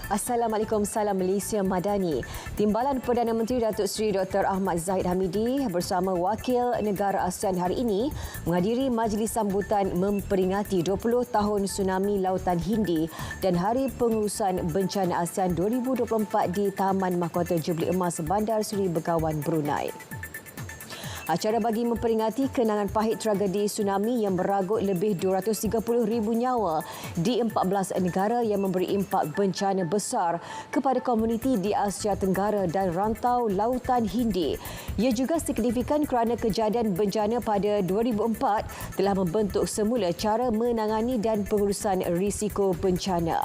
Assalamualaikum, salam Malaysia Madani. Timbalan Perdana Menteri Datuk Seri Dr. Ahmad Zahid Hamidi bersama wakil negara ASEAN hari ini menghadiri majlis sambutan memperingati 20 tahun tsunami Lautan Hindi dan Hari Pengurusan Bencana ASEAN 2024 di Taman Mahkota Jubli Emas Bandar Seri Begawan, Brunei. Acara bagi memperingati kenangan pahit tragedi tsunami yang meragut lebih 230,000 nyawa di 14 negara yang memberi impak bencana besar kepada komuniti di Asia Tenggara dan rantau Lautan Hindi. Ia juga signifikan kerana kejadian bencana pada 2004 telah membentuk semula cara menangani dan pengurusan risiko bencana.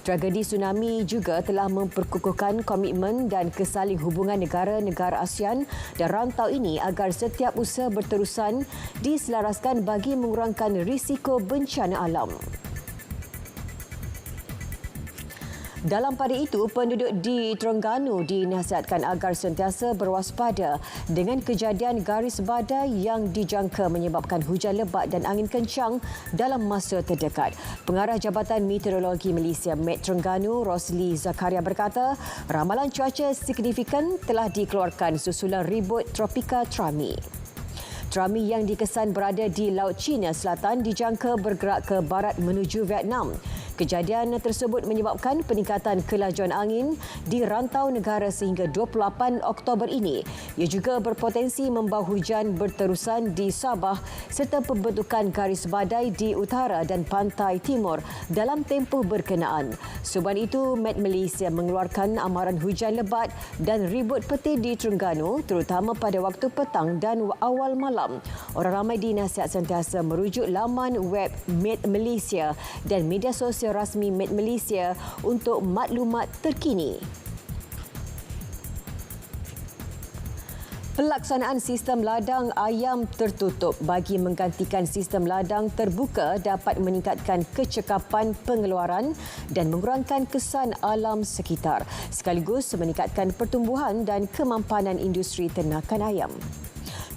Tragedi tsunami juga telah memperkukuhkan komitmen dan kesaling hubungan negara-negara ASEAN dan rantau ini agar setiap usaha berterusan diselaraskan bagi mengurangkan risiko bencana alam. Dalam pada itu, penduduk di Terengganu dinasihatkan agar sentiasa berwaspada dengan kejadian garis badai yang dijangka menyebabkan hujan lebat dan angin kencang dalam masa terdekat. Pengarah Jabatan Meteorologi Malaysia Met Terengganu, Rosli Zakaria berkata, ramalan cuaca signifikan telah dikeluarkan susulan ribut tropika Trami. Trami yang dikesan berada di Laut Cina Selatan dijangka bergerak ke barat menuju Vietnam. Kejadian tersebut menyebabkan peningkatan kelajuan angin di rantau negara sehingga 28 Oktober ini. Ia juga berpotensi membawa hujan berterusan di Sabah serta pembentukan garis badai di utara dan pantai timur dalam tempoh berkenaan. Sebab itu, Met Malaysia mengeluarkan amaran hujan lebat dan ribut petir di Terengganu terutama pada waktu petang dan awal malam. Orang ramai dinasihat sentiasa merujuk laman web Met Malaysia dan media sosial rasmi Met Malaysia untuk maklumat terkini. Pelaksanaan sistem ladang ayam tertutup bagi menggantikan sistem ladang terbuka dapat meningkatkan kecekapan pengeluaran dan mengurangkan kesan alam sekitar sekaligus meningkatkan pertumbuhan dan kemampanan industri ternakan ayam.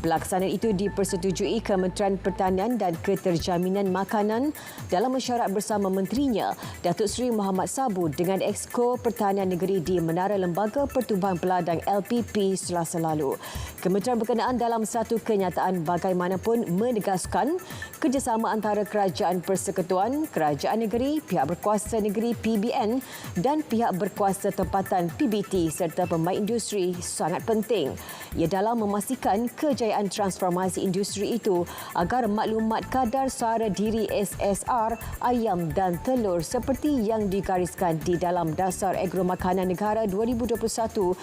Pelaksanaan itu dipersetujui Kementerian Pertanian dan Keterjaminan Makanan dalam mesyuarat bersama menterinya, Datuk Seri Muhammad Sabu dengan Exco Pertanian Negeri di Menara Lembaga Pertubuhan Peladang LPP Selasa lalu. Kementerian berkenaan dalam satu kenyataan bagaimanapun menegaskan kerjasama antara Kerajaan Persekutuan, Kerajaan Negeri, Pihak Berkuasa Negeri PBN dan Pihak Berkuasa Tempatan PBT serta pemain industri sangat penting. Ia dalam memastikan kejayaan transformasi industri itu agar maklumat kadar sara diri SSR ayam dan telur seperti yang digariskan di dalam Dasar Agromakanan Negara 2021-2030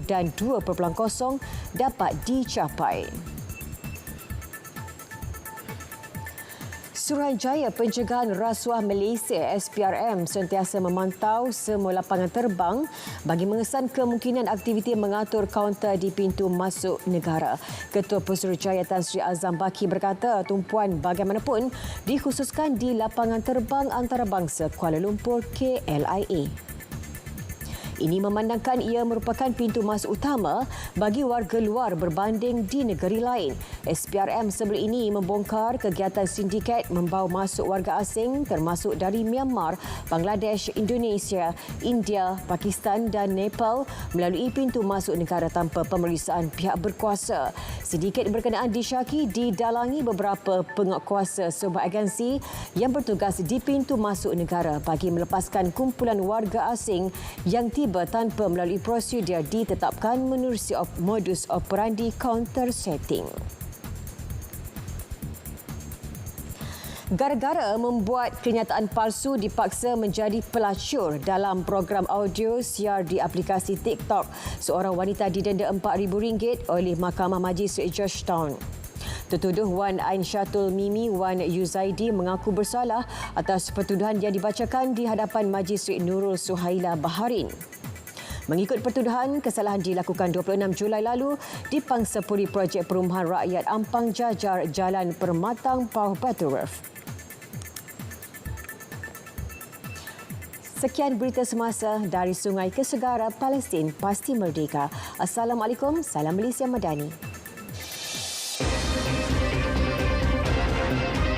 dan 2.0 dapat dicapai. Suruhanjaya Pencegahan Rasuah Malaysia SPRM sentiasa memantau semua lapangan terbang bagi mengesan kemungkinan aktiviti mengatur kaunter di pintu masuk negara. Ketua Pesuruhjaya Tan Sri Azam Baki berkata tumpuan bagaimanapun dikhususkan di lapangan terbang antarabangsa Kuala Lumpur KLIA. Ini memandangkan ia merupakan pintu masuk utama bagi warga luar berbanding di negeri lain. SPRM sebelum ini membongkar kegiatan sindiket membawa masuk warga asing termasuk dari Myanmar, Bangladesh, Indonesia, India, Pakistan dan Nepal melalui pintu masuk negara tanpa pemeriksaan pihak berkuasa. Sindiket berkenaan disyaki didalangi beberapa penguatkuasa sebuah agensi yang bertugas di pintu masuk negara bagi melepaskan kumpulan warga asing yang tiba tanpa melalui prosedur ditetapkan menerusi modus operandi counter setting. Gara-gara membuat kenyataan palsu dipaksa menjadi pelacur dalam program audio siar di aplikasi TikTok, seorang wanita didenda RM4,000 oleh Mahkamah Majistret Georgetown. Tertuduh Wan Ain Syatul Mimi Wan Yuzaidi mengaku bersalah atas pertuduhan yang dibacakan di hadapan Majistret Nurul Suhaila Baharin. Mengikut pertuduhan, kesalahan dilakukan 26 Julai lalu di Pangsapuri Projek Perumahan Rakyat Ampang Jajar, Jalan Permatang, Pau Butterworth. Sekian berita semasa dari Sungai ke Segara, Palestin pasti merdeka. Assalamualaikum, salam Malaysia Madani.